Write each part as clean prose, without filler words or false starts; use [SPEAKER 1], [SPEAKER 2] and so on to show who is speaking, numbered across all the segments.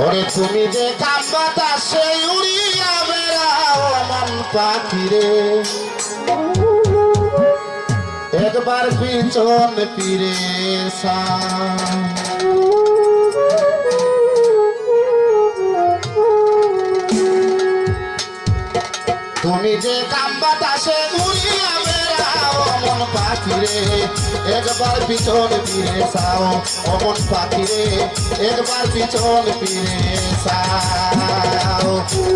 [SPEAKER 1] ওরে তুমি যে কাম বাতাসে উড়িয়া বেড়াও মন পাখিরে, একবার পিছন ফিরে তুমি যে কাম বাতাসে উড়িয়া বেড়াও মন পাখিরে, একবার পিছন ফিরে চাও অমন পাখিরে, একবার পিছন ফিরে চাও।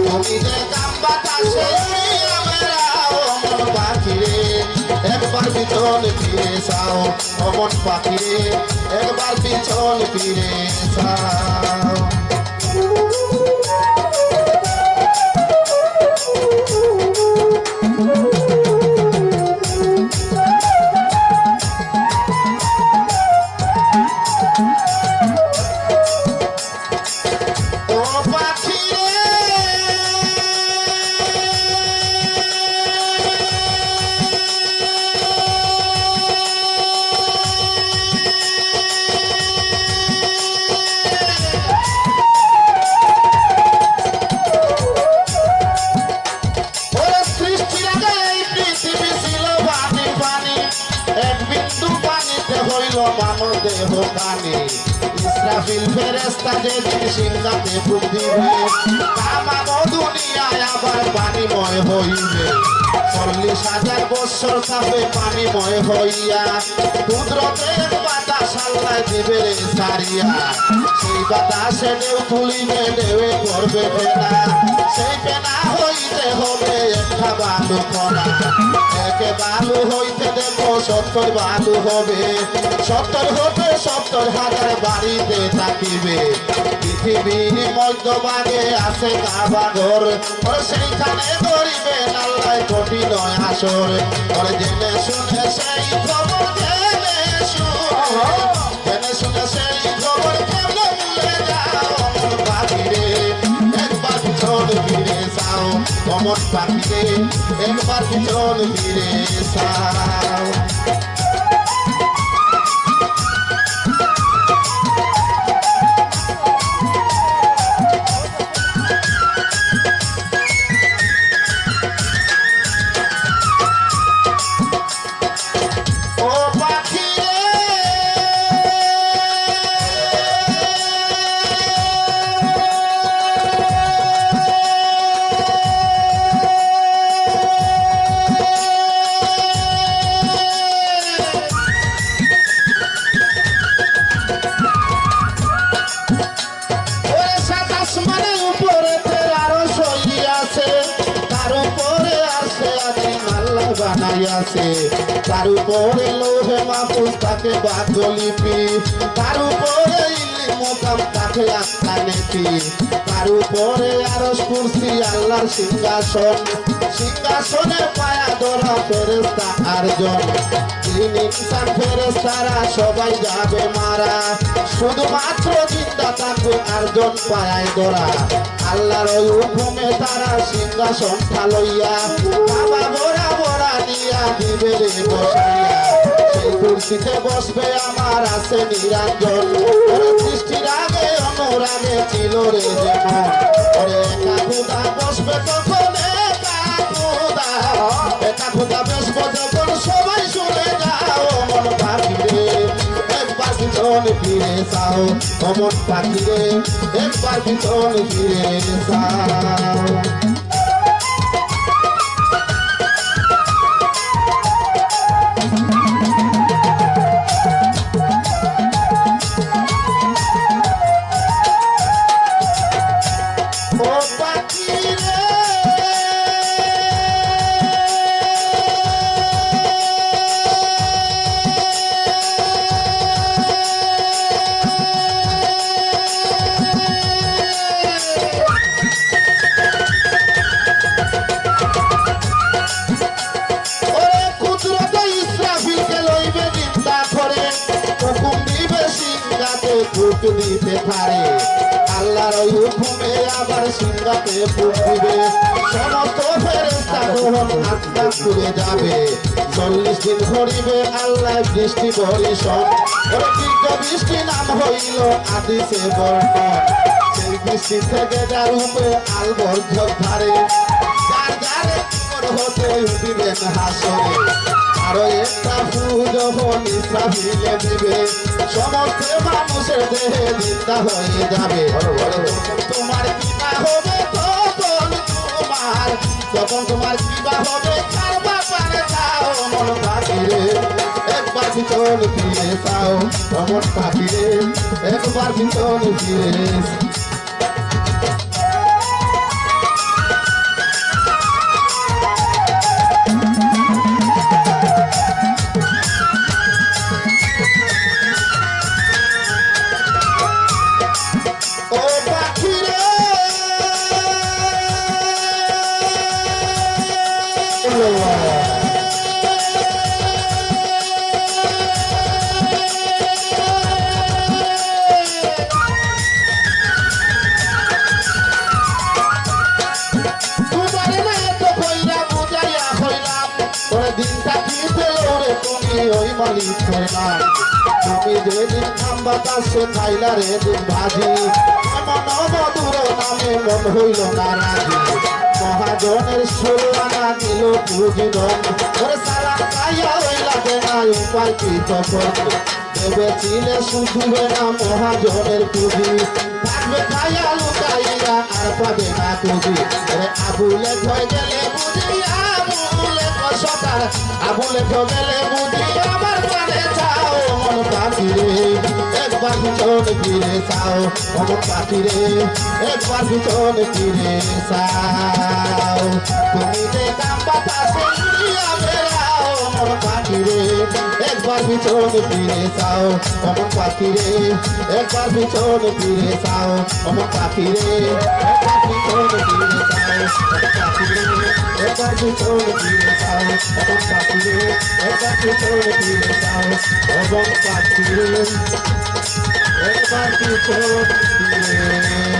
[SPEAKER 1] তুমি যে কাম বাতাসে উড়িয়া বেড়াও মন পাখিরে, একবার পিছন ফিরে চাও অমন পাখিরে, একবার পিছন ফিরে চাও। মানব দেহ কানে ইসরাফিল ফেরেশতা যেদিন সিংহাতে ফুঁক দিবে, তামাম দুনিয়ায় আবার পানিময় হইবে। 40,000 বৎসর থাকবে পানিময় হইয়া, কুদরতের বাতাস আল্লাহ দিবে রে সারিয়া। সেই বাতাসে ঢেউ তুলিবে, ঢেউয়ে পড়বে ফেনা, সেই ফেনা হইতে হবে একটা বালু কণা। একে বালু হইতে দেখো 70 বালু হবে, 70 হতে 70,000 বাড়িতে থাকিবে। পৃথিবীর মধ্যভাগে আছে কাবা ঘর, সেইখানে করিবেন আল্লাহ কঠিন হাসর। জেনে শুনে সেই খবর, জেনে শুনে সেই খবর কেমনে ভুলে যাও অমন পাখিরে, একবার পিছন ফিরে যাও অমন পাখিরে, একবার পিছন ফিরে যাও। বানাইয়াছে তার উপরে লোহে মাহফুজ তাকে বাদলিপি, তার উপরে ইল্লি মুকাম তাকে আত্মা নেকি, তার উপরে আরশ কুরসি আল্লাহর সিংহাসন, সিংহাসনের পায়া ধরা ফেরেশতা আরজন। তিন ইনসান ফেরেশতারা সবাই যাবে মারা, শুধুমাত্র জিন্দা থাকবে আরজন পায়ায় ধরা। আল্লাহর ওই হুকুমে তারা সিংহাসন ঠালইয়া বাবা বড়া বড়া দিয়া দিবে রে বসাইয়া। সেই কুরসিতে বসবে আমার আছে নিরঞ্জন, সৃষ্টির আগে অনুরাগে ছিল রে যেমন। একা খুদা বসবে তখন, একা খুদা বসবে যখন সবাই শুনে যাও মন পাখিরে, একবার পিছন ফিরে যাও অমন পাখিরে, একবার পিছন ফিরে যাও। ফুক দিতে পারে আল্লাহর হুকুমে, আবার সিংহাতে ফুক দিবে, সমস্ত ফেরেশতা গ্রহণ আত্মা পুড়ে যাবে। 40 দিন ধরিবে আল্লাহ বৃষ্টি বর্ষণ, বৃষ্টি নাম হইল হাদিসে বর্ণন। সেই বৃষ্টি থেকে যার উপরে আলবর ঝোঁক ধারে যার যারে কর হতে উঠিবেন হাসরে আরো একটা পুজো ইসরাফিলে দিবে সমস্ত মানুষের দেহে জিন্দা হয়ে যাবে তোমার কিবা হবে তখন তোমার কিবা হবে কার ব্যাপারে যাও মন পাখিরে একবার ভিতর ফিরে যাও মন পাখিরে একবার ভিতর ফিরে তুমি যেদিন খাম্বা কাছে খাইলা রে দিন ভাজি এমন মধুর নামে মন হইল না রাজি মহাজনের 16 আনা দিল পুঁজিদন ওরে সালা খাইয়া হইলা না উপায় কি তখন ভেবেছিলে শুধুবে না মহাজনের পুঁজি থাকবে খাইয়া লুকাইয়া আর পাবে না পুঁজি ওরে আবুলে হয়ে গেলে বুঝি আবুলে সকাল আবুলে গেলে বুঝি আমার প্রাণে চাও মন পাখিরে একবার ভিতর ফিরে চাও মন পাখিরে একবার ভিতর ফিরে চাও তুমি যে কাম বাতাসে উড়িয়া বেড়াও মন পাখিরে একবার ভিতর ফিরে চাও মন পাখিরে একবার ভিতর ফিরে চাও মন পাখিরে একবার ভিতর ফিরে চাও মন পাখিরে একবার ভিতর ফিরে চাও মন পাখিরে একবার ভিতর ফিরে চাও মন পাখিরে একবার ভিতর ফিরে